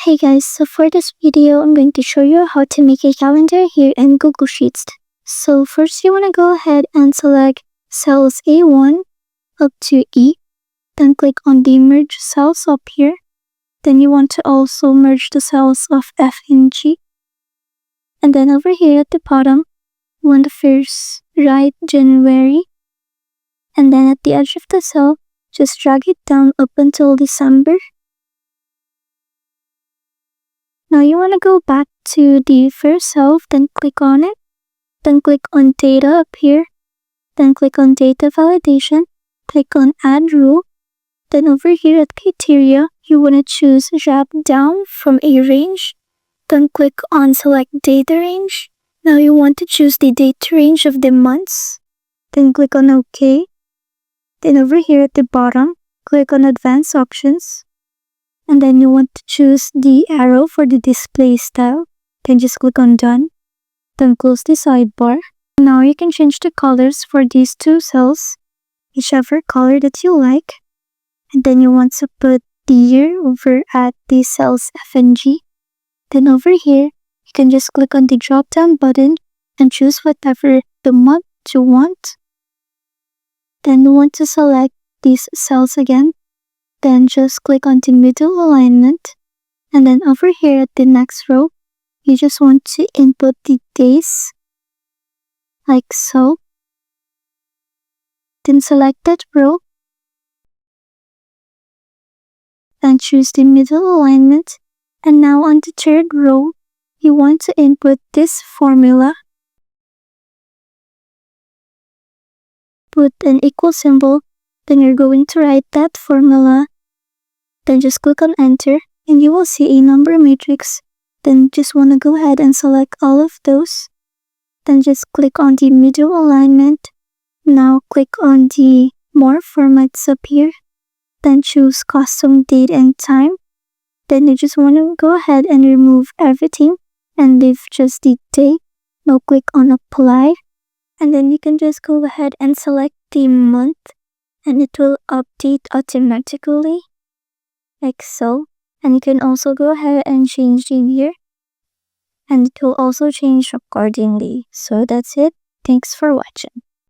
Hey guys, so for this video, I'm going to show you how to make a calendar here in Google Sheets. So first you want to go ahead and select cells A1 up to E. Then click on the merge cells up here. Then you want to also merge the cells of F and G. And then over here at the bottom, you want to first write January. And then at the edge of the cell, just drag it down up until December. Now you want to go back to the first cell, then click on it. Then click on data up here. Then click on data validation. Click on add rule. Then over here at criteria, you want to choose drop down from a range. Then click on select data range. Now you want to choose the date range of the months. Then click on OK. Then over here at the bottom, click on advanced options. And then you want to choose the arrow for the display style. Then just click on done. Then close the sidebar. Now you can change the colors for these two cells, whichever color that you like. And then you want to put the year over at the cells F and G. Then over here, you can just click on the drop down button and choose whatever the month you want. Then you want to select these cells again. Then just click on the middle alignment. And then over here at the next row, you just want to input the days, like so. Then select that row. And choose the middle alignment. And now on the third row, you want to input this formula. Put an equal symbol. Then you're going to write that formula. Then just click on enter and you will see a number matrix. Then just want to go ahead and select all of those. Then just click on the middle alignment. Now click on the more formats up here. Then choose custom date and time. Then you just want to go ahead and remove everything and leave just the date. Now click on apply. And then you can just go ahead and select the month. And it will update automatically, like so. And you can also go ahead and change the year, and it will also change accordingly. So that's it. Thanks for watching.